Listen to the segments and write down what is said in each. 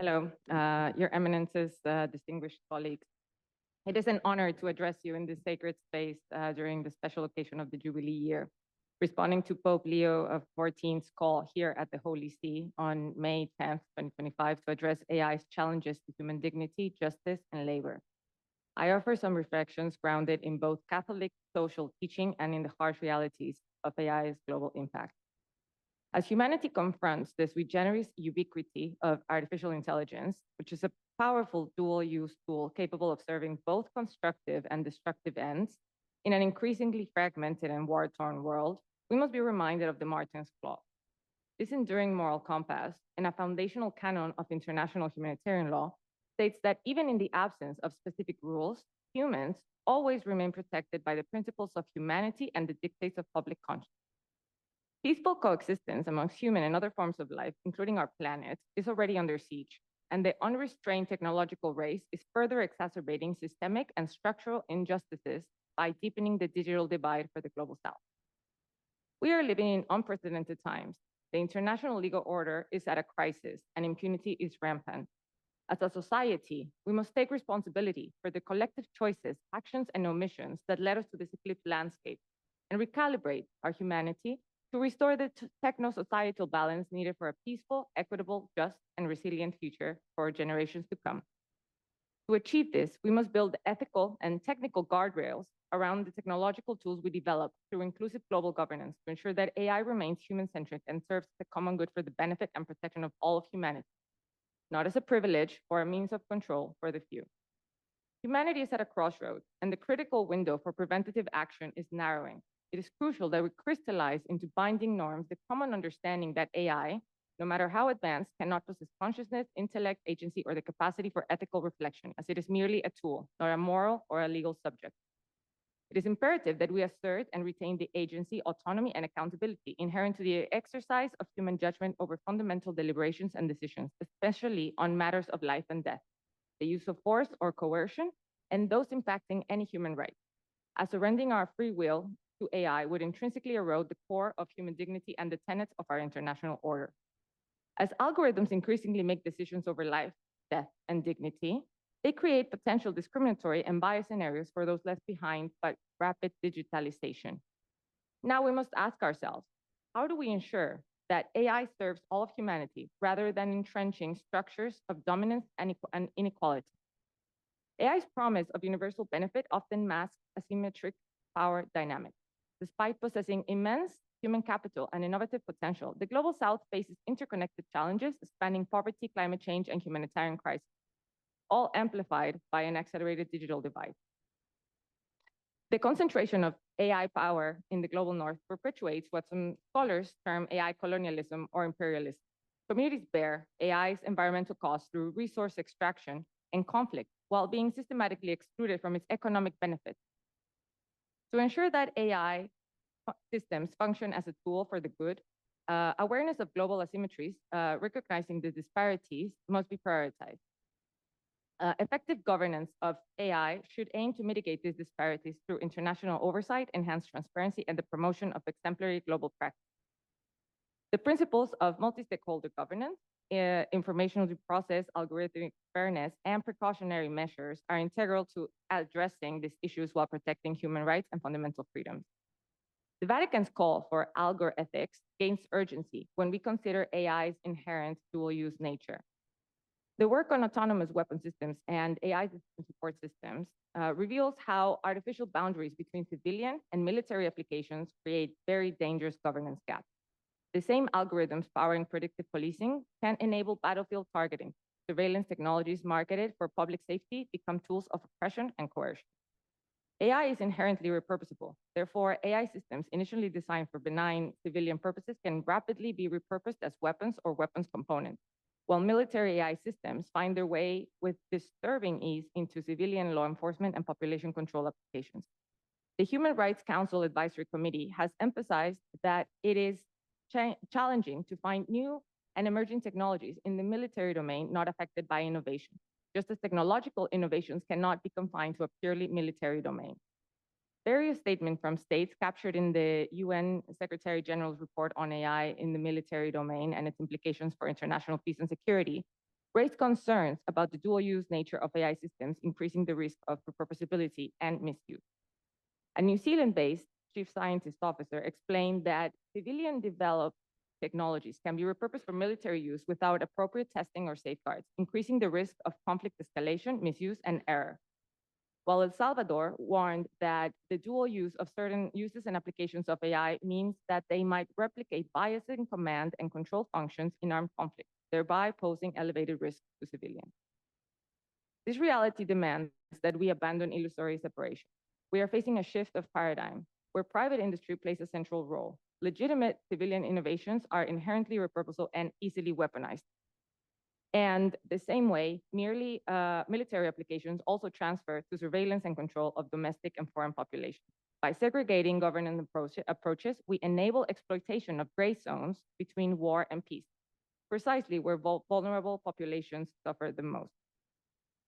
Hello, Your Eminences, distinguished colleagues. It is an honor to address you in this sacred space during the special occasion of the Jubilee year, responding to Pope Leo XIV's call here at the Holy See on May 10th, 2025, to address AI's challenges to human dignity, justice, and labor. I offer some reflections grounded in both Catholic social teaching and in the harsh realities of AI's global impact. As humanity confronts the sui generis ubiquity of artificial intelligence, which is a powerful dual-use tool capable of serving both constructive and destructive ends, in an increasingly fragmented and war-torn world, we must be reminded of the Martin's Law. This enduring moral compass and a foundational canon of international humanitarian law states that even in the absence of specific rules, humans always remain protected by the principles of humanity and the dictates of public conscience. Peaceful coexistence amongst human and other forms of life, including our planet, is already under siege, and the unrestrained technological race is further exacerbating systemic and structural injustices by deepening the digital divide for the global south. We are living in unprecedented times. The international legal order is at a crisis, and impunity is rampant. As a society, we must take responsibility for the collective choices, actions, and omissions that led us to this eclipsed landscape and recalibrate our humanity to restore the techno-societal balance needed for a peaceful, equitable, just, and resilient future for generations to come. To achieve this, we must build ethical and technical guardrails around the technological tools we develop through inclusive global governance to ensure that AI remains human-centric and serves the common good for the benefit and protection of all of humanity, not as a privilege or a means of control for the few. Humanity is at a crossroads, and the critical window for preventative action is narrowing. It is crucial that we crystallize into binding norms the common understanding that AI, no matter how advanced, cannot possess consciousness, intellect, agency, or the capacity for ethical reflection, as it is merely a tool, not a moral or a legal subject. It is imperative that we assert and retain the agency, autonomy, and accountability inherent to the exercise of human judgment over fundamental deliberations and decisions, especially on matters of life and death, the use of force or coercion, and those impacting any human right, as surrendering our free will to AI would intrinsically erode the core of human dignity and the tenets of our international order. As algorithms increasingly make decisions over life, death, and dignity, they create potential discriminatory and bias scenarios for those left behind by rapid digitalization. Now we must ask ourselves, how do we ensure that AI serves all of humanity rather than entrenching structures of dominance and inequality? AI's promise of universal benefit often masks asymmetric power dynamics. Despite possessing immense human capital and innovative potential, the Global South faces interconnected challenges spanning poverty, climate change, and humanitarian crisis, all amplified by an accelerated digital divide. The concentration of AI power in the global north perpetuates what some scholars term AI colonialism or imperialism. Communities bear AI's environmental costs through resource extraction and conflict, while being systematically excluded from its economic benefits. To ensure that AI systems function as a tool for the good, awareness of global asymmetries, recognizing the disparities, must be prioritized. Effective governance of AI should aim to mitigate these disparities through international oversight, enhanced transparency, and the promotion of exemplary global practice. The principles of multi-stakeholder governance, informational due process, algorithmic fairness, and precautionary measures are integral to addressing these issues while protecting human rights and fundamental freedoms. The Vatican's call for algor ethics gains urgency when we consider AI's inherent dual-use nature. The work on autonomous weapon systems and AI support systems reveals how artificial boundaries between civilian and military applications create very dangerous governance gaps. The same algorithms powering predictive policing can enable battlefield targeting. Surveillance technologies marketed for public safety become tools of oppression and coercion. AI is inherently repurposable. Therefore, AI systems initially designed for benign civilian purposes can rapidly be repurposed as weapons or weapons components, while military AI systems find their way with disturbing ease into civilian law enforcement and population control applications. The Human Rights Council Advisory Committee has emphasized that it is challenging to find new and emerging technologies in the military domain not affected by innovation, just as technological innovations cannot be confined to a purely military domain. Various statements from states captured in the UN Secretary General's report on AI in the military domain and its implications for international peace and security raised concerns about the dual-use nature of AI systems, increasing the risk of repurposability and misuse. A New Zealand-based chief scientist officer explained that civilian-developed technologies can be repurposed for military use without appropriate testing or safeguards, increasing the risk of conflict escalation, misuse, and error. While El Salvador warned that the dual use of certain uses and applications of AI means that they might replicate bias in command and control functions in armed conflict, thereby posing elevated risks to civilians. This reality demands that we abandon illusory separation. We are facing a shift of paradigm where private industry plays a central role. Legitimate civilian innovations are inherently repurposable and easily weaponized. And the same way, merely military applications also transfer to surveillance and control of domestic and foreign populations. By segregating governance approaches, we enable exploitation of gray zones between war and peace, precisely where vulnerable populations suffer the most.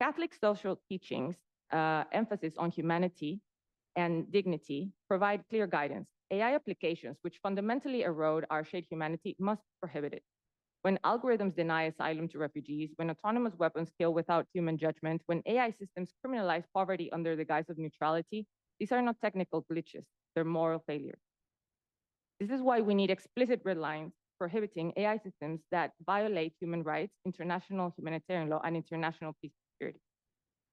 Catholic social teachings, emphasis on humanity and dignity, provide clear guidance. AI applications, which fundamentally erode our shared humanity, must be prohibited. When algorithms deny asylum to refugees, when autonomous weapons kill without human judgment, when AI systems criminalize poverty under the guise of neutrality, these are not technical glitches, they're moral failures. This is why we need explicit red lines prohibiting AI systems that violate human rights, international humanitarian law, and international peace and security.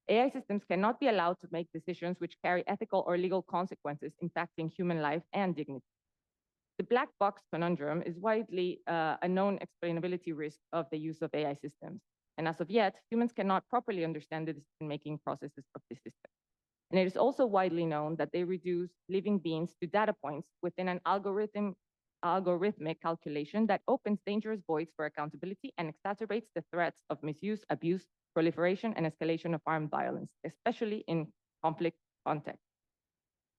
AI systems cannot be allowed to make decisions which carry ethical or legal consequences impacting human life and dignity. The black box conundrum is widely a known explainability risk of the use of AI systems. And as of yet, humans cannot properly understand the decision-making processes of this system. And it is also widely known that they reduce living beings to data points within an algorithmic calculation that opens dangerous voids for accountability and exacerbates the threats of misuse, abuse, proliferation, and escalation of armed violence, especially in conflict contexts.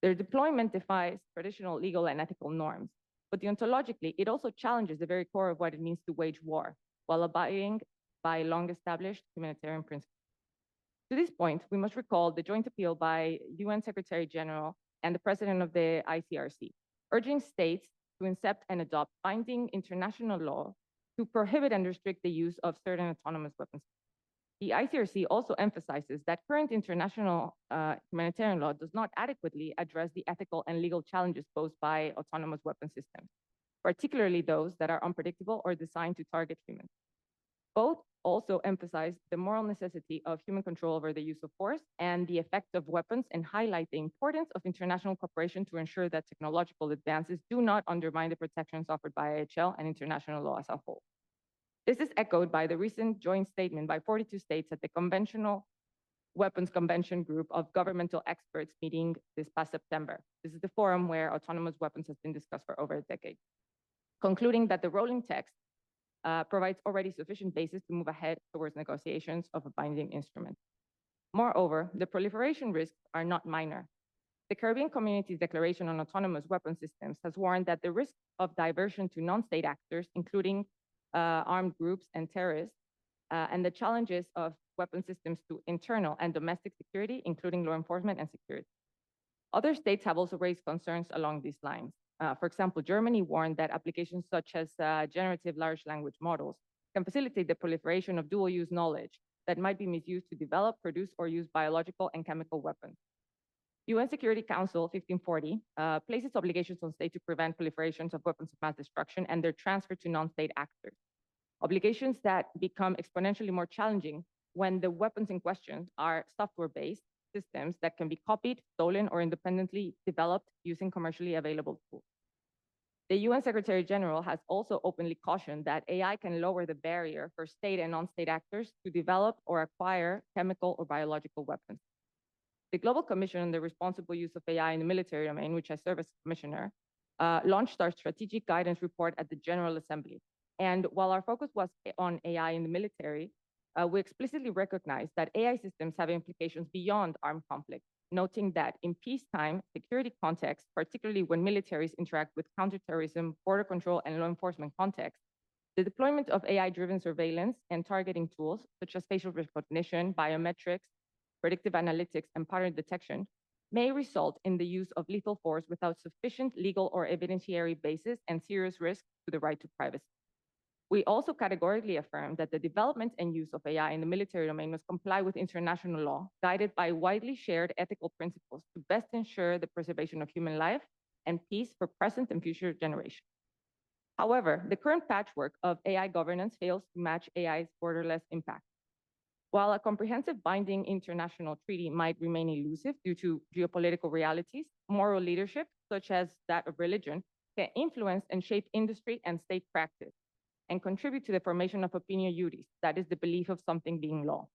Their deployment defies traditional legal and ethical norms, but deontologically, it also challenges the very core of what it means to wage war, while abiding by long-established humanitarian principles. To this point, we must recall the joint appeal by UN Secretary General and the President of the ICRC, urging states to incept and adopt binding international law to prohibit and restrict the use of certain autonomous weapons. The ICRC also emphasizes that current international humanitarian law does not adequately address the ethical and legal challenges posed by autonomous weapon systems, particularly those that are unpredictable or designed to target humans. Both also emphasize the moral necessity of human control over the use of force and the effect of weapons, and highlight the importance of international cooperation to ensure that technological advances do not undermine the protections offered by IHL and international law as a whole. This is echoed by the recent joint statement by 42 states at the Conventional Weapons Convention group of governmental experts meeting this past September. This is the forum where autonomous weapons has been discussed for over a decade, concluding that the rolling text provides already sufficient basis to move ahead towards negotiations of a binding instrument. Moreover, the proliferation risks are not minor. The Caribbean Community's Declaration on Autonomous Weapon Systems has warned that the risk of diversion to non-state actors, including armed groups and terrorists, and the challenges of weapon systems to internal and domestic security, including law enforcement and security. Other states have also raised concerns along these lines. For example, Germany warned that applications such as generative large language models can facilitate the proliferation of dual-use knowledge that might be misused to develop, produce, or use biological and chemical weapons. UN Security Council 1540 places obligations on states to prevent proliferations of weapons of mass destruction and their transfer to non-state actors. Obligations that become exponentially more challenging when the weapons in question are software-based systems that can be copied, stolen, or independently developed using commercially available tools. The UN Secretary General has also openly cautioned that AI can lower the barrier for state and non-state actors to develop or acquire chemical or biological weapons. The Global Commission on the Responsible Use of AI in the Military Domain, which I serve as commissioner, launched our strategic guidance report at the General Assembly. And while our focus was on AI in the military, we explicitly recognize that AI systems have implications beyond armed conflict, noting that in peacetime security contexts, particularly when militaries interact with counterterrorism, border control, and law enforcement contexts, the deployment of AI-driven surveillance and targeting tools, such as facial recognition, biometrics, predictive analytics, and pattern detection, may result in the use of lethal force without sufficient legal or evidentiary basis and serious risk to the right to privacy. We also categorically affirm that the development and use of AI in the military domain must comply with international law, guided by widely shared ethical principles to best ensure the preservation of human life and peace for present and future generations. However, the current patchwork of AI governance fails to match AI's borderless impact. While a comprehensive binding international treaty might remain elusive due to geopolitical realities, moral leadership, such as that of religion, can influence and shape industry and state practice and contribute to the formation of opinio juris, that is the belief of something being law,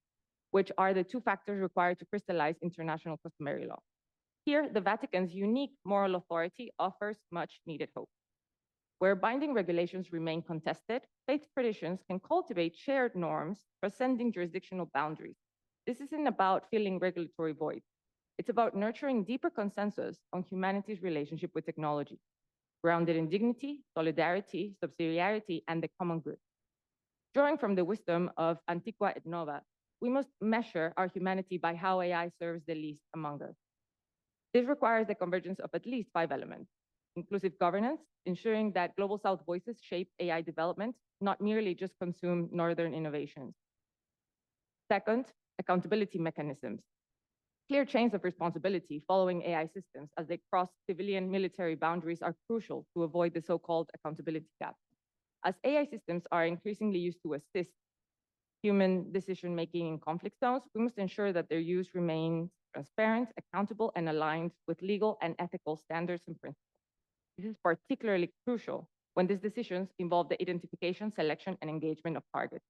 which are the two factors required to crystallize international customary law. Here, the Vatican's unique moral authority offers much needed hope. Where binding regulations remain contested, faith traditions can cultivate shared norms transcending jurisdictional boundaries. This isn't about filling regulatory voids. It's about nurturing deeper consensus on humanity's relationship with technology, grounded in dignity, solidarity, subsidiarity, and the common good. Drawing from the wisdom of Antiqua et Nova, we must measure our humanity by how AI serves the least among us. This requires the convergence of at least 5 elements: inclusive governance, ensuring that Global South voices shape AI development, not merely just consume Northern innovations. Second, accountability mechanisms. Clear chains of responsibility following AI systems as they cross civilian military boundaries are crucial to avoid the so-called accountability gap. As AI systems are increasingly used to assist human decision-making in conflict zones, we must ensure that their use remains transparent, accountable, and aligned with legal and ethical standards and principles. This is particularly crucial when these decisions involve the identification, selection, and engagement of targets.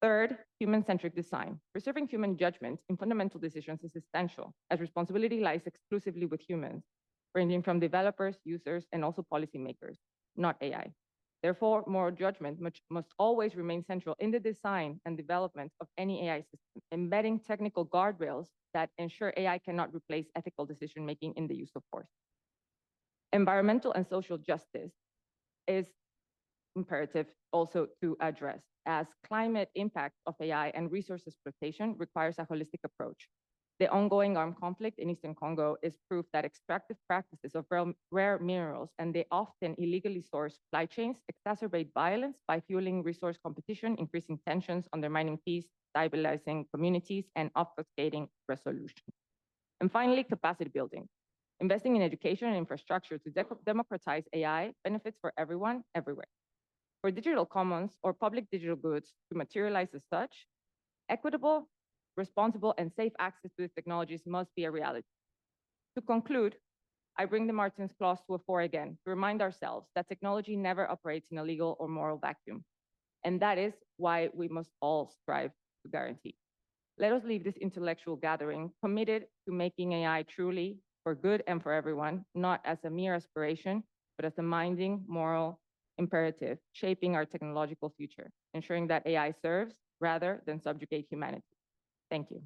Third, human-centric design. Preserving human judgment in fundamental decisions is essential, as responsibility lies exclusively with humans, ranging from developers, users, and also policymakers, not AI. Therefore, moral judgment must always remain central in the design and development of any AI system, embedding technical guardrails that ensure AI cannot replace ethical decision-making in the use of force. Environmental and social justice is imperative also to address, as climate impact of AI and resource exploitation requires a holistic approach. The ongoing armed conflict in Eastern Congo is proof that extractive practices of rare minerals and the often illegally sourced supply chains exacerbate violence by fueling resource competition, increasing tensions, undermining peace, stabilizing communities, and obfuscating resolution. And finally, capacity building. Investing in education and infrastructure to democratize AI benefits for everyone, everywhere. For digital commons or public digital goods to materialize as such, equitable, responsible, and safe access to these technologies must be a reality. To conclude, I bring the Martens Clause to a fore again to remind ourselves that technology never operates in a legal or moral vacuum. And that is why we must all strive to guarantee. Let us leave this intellectual gathering committed to making AI truly for good and for everyone, not as a mere aspiration, but as a binding moral imperative, shaping our technological future, ensuring that AI serves rather than subjugate humanity. Thank you.